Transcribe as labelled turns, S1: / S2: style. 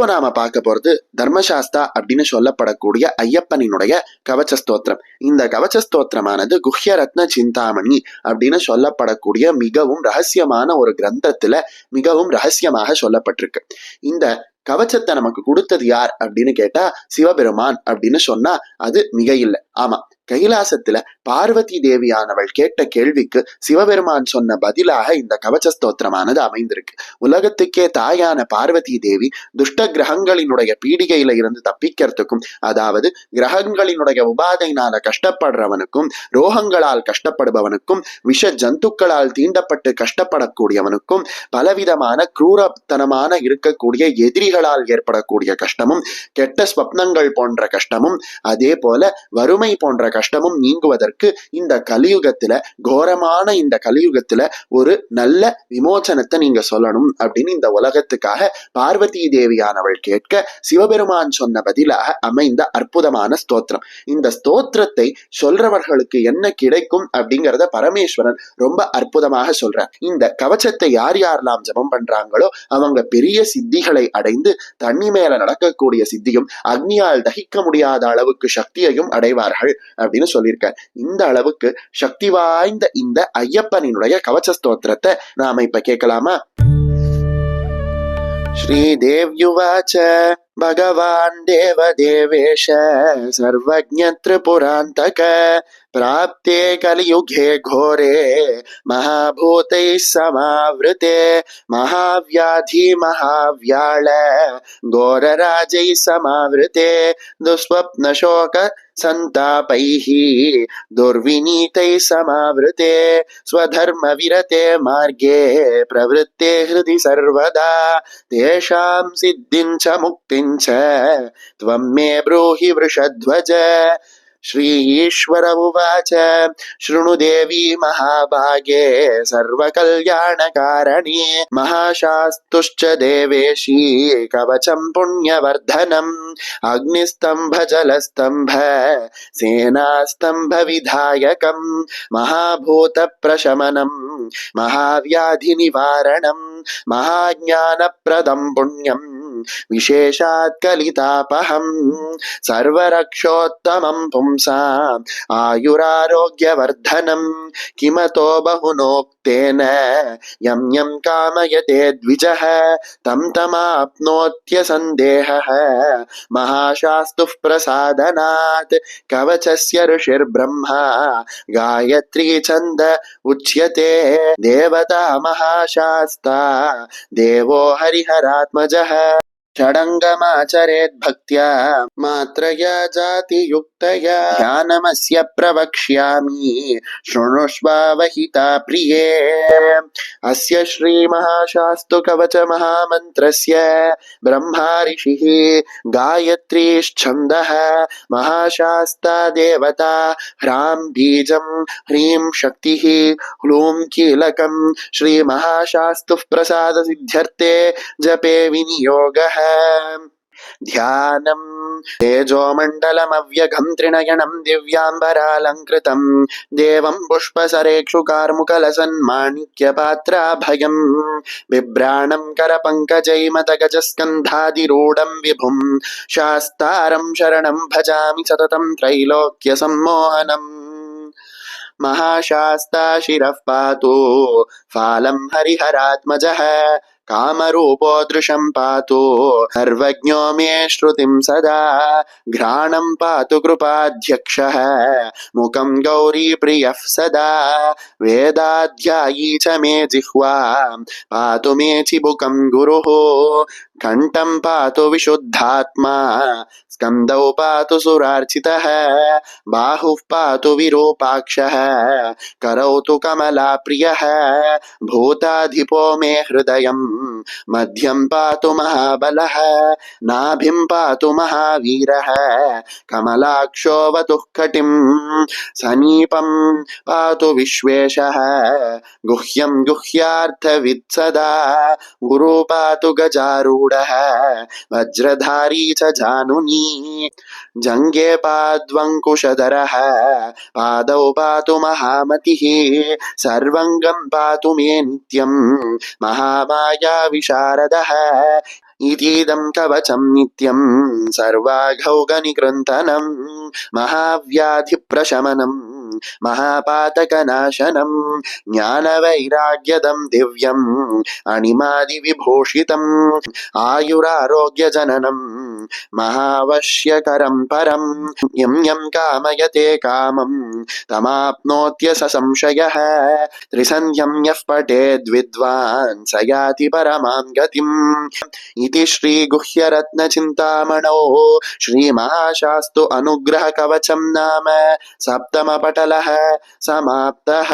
S1: இப்போ நாம பார்க்க போறது தர்மசாஸ்தா அப்படின்னு சொல்லப்படக்கூடிய ஐயப்பனினுடைய கவச்ச ஸ்தோத்திரம். இந்த கவச்ச ஸ்தோத்திரமானது குஹ்ய ரத்ன சிந்தாமணி அப்படின்னு சொல்லப்படக்கூடிய மிகவும் ரகசியமான ஒரு கிரந்தத்துல மிகவும் ரகசியமாக சொல்லப்பட்டிருக்கு. இந்த கவச்சத்தை நமக்கு கொடுத்தது யார் அப்படின்னு கேட்டா சிவபெருமான் அப்படின்னு சொன்னா அது மிக இல்லை. ஆமா, கைலாசத்துல பார்வதி தேவியானவள் கேட்ட கேள்விக்கு சிவபெருமான் சொன்ன பதிலாக இந்த கவச்ச ஸ்தோத்திரமானது அமைந்திருக்கு. உலகத்துக்கே தாயான பார்வதி தேவி துஷ்ட கிரகங்களினுடைய பீடிகையில இருந்து தப்பிக்கிறதுக்கும், அதாவது கிரகங்களினுடைய உபாதையினால கஷ்டப்படுறவனுக்கும், ரோகங்களால் கஷ்டப்படுபவனுக்கும், விஷ ஜந்துக்களால் தீண்டப்பட்டு கஷ்டப்படக்கூடியவனுக்கும், பலவிதமான கிரூரத்தனமான இருக்கக்கூடிய எதிரிகளால் ஏற்படக்கூடிய கஷ்டமும், கெட்ட ஸ்வப்னங்கள் போன்ற கஷ்டமும், அதே போல வறுமை போன்ற கஷ்டமும் நீங்குவதற்கு இந்த கலியுகத்துல, கோரமான இந்த கலியுகத்துல ஒரு நல்ல விமோசனத்தை நீங்க சொல்லணும் அப்படின்னு இந்த உலகத்துக்காக பார்வதி தேவியானவள் கேட்க சிவபெருமான் சொன்ன பதிலாக அமைந்த அற்புதமான ஸ்தோத்திரம். இந்த ஸ்தோத்திரத்தை சொல்றவர்களுக்கு என்ன கிடைக்கும் அப்படிங்கிறத பரமேஸ்வரன் ரொம்ப அற்புதமாக சொல்றார். இந்த கவச்சத்தை யார் யாரெல்லாம் ஜபம் பண்றாங்களோ அவங்க பெரிய சித்திகளை அடைந்து தண்ணி மேல நடக்கக்கூடிய சித்தியும், அக்னியால் தகிக்க முடியாத அளவுக்கு சக்தியையும் அடைவார்கள் அப்படின்னு சொல்லியிருக்கார். இந்த அளவுக்கு சக்தி வாய்ந்த இந்த ஐயப்பனினுடைய கவச்ச ஸ்தோத்திரத்தை நாம இப்ப கேட்கலாமா? ஸ்ரீதேவ்யுவாச்ச भगवान् देवदेवेश सर्वज्ञ त्रिपुरान्तक प्राप्ते कलियुगे घोरे महाभूतैः समावृते महाव्याधि महाव्याळ घोरराजैः समावृते दुःस्वप्नशोक संतापैः दुर्विनीतैः समावृते स्वधर्मविरते मार्गे प्रवृत्ते हृदि सर्वदा तेषां सिद्धिं च मुक्तिं च त्वं मे ब्रूहि वृषध्वज। श्री ईश्वर उवाच शृणु देवी महाभागे सर्वकल्याणकारिणी महाशास्तुश्च देवेशी कवचं पुण्यवर्धनम् अग्निस्तंभ जलस्तंभ सेनास्तंभ विधायकम् महाभूत प्रशमनम् महाव्याधि निवारणम् महाज्ञानप्रदं पुण्यम् विशेषात् कलितापहम् सर्वरक्षोत्तमं पुंसाम् आयुरारोग्यवर्धनम् किमतो बहुनोक्तेन यं यं कामयते द्विजः तं तमाप्नोत्यसन्देहः महाशास्तुः प्रसादनात् कवचस्य ऋषिर्ब्रह्मा गायत्री छन्द उच्यते देवता महाशास्ता देवो हरिहरात्मजः षडङ्गमाचरेत् भक्त्या मात्रया जातियुक्तया ध्यानमस्य प्रवक्ष्यामि शृणुष्वावहिता प्रिये। अस्य श्रीमहाशास्तु कवच महामन्त्रस्य ब्रह्मा ऋषिः गायत्रीश्छन्दः महाशास्ता देवता ह्रां बीजं ह्रीं शक्तिः ह्लूं कीलकं श्रीमहाशास्तुः प्रसाद सिद्ध्यर्थे जपे विनियोगः। ध्यानम् तेजोमण्डलमव्यघं त्रिनयनं दिव्याम्बरालङ्कृतं देवं पुष्पसरेक्षुकार्मुकलसन्माणिक्यपात्राभयं बिभ्राणं करपङ्कजैमतगजस्कन्धादिरूढं विभुं शास्तारं शरणं भजामि सततं त्रैलोक्यसम्मोहनम्। महाशास्ता शिरः पातु फालं हरिहरात्मजः कामरूपो दृशं पातु सर्वज्ञो मे श्रुतिं सदा घ्राणं पातु कृपाध्यक्षः मुखं गौरीप्रियः सदा वेदाध्यायी च मे जिह्वा पातु मे चिबुकं गुरुः कण्ठं पातु विशुद्धात्मा स्कन्दौ पातु सुरार्चितः बाहुः पातु विरूपाक्षः करौ तु कमलाप्रियः भूताधिपो मे हृदयं मध्यं पातु महाबलः नाभिं पातु महावीरः कमलाक्षो वतुः कटिं समीपं पातु विश्वेशः गुह्यं गुह्यार्थवित् सदा गुरु पातु गजारूढः वज्रधारी च जानुनी जङ्गे पाद्वङ्कुशधरः पादौ पातु महामतिः सर्वङ्गं पातु मे नित्यं महामाया विशारदः इतीदं कवचं नित्यं सर्वाघौगनिकृन्तनं महाव्याधिप्रशमनं महापातकनाशनं ज्ञानवैराग्यदं दिव्यम् अणिमादिविभूषितम् आयुरारोग्यजननं महावश्यकरं परं यं यं कामयते कामं तमाप्नोत्य स संशयः त्रिसन्ध्यं यः पठेद्विद्वान् स याति परमां गतिम् इति श्रीगुह्यरत्नचिन्तामणौ श्रीमहाशास्तु अनुग्रहकवचं नाम सप्तमपटलः समाप्तः।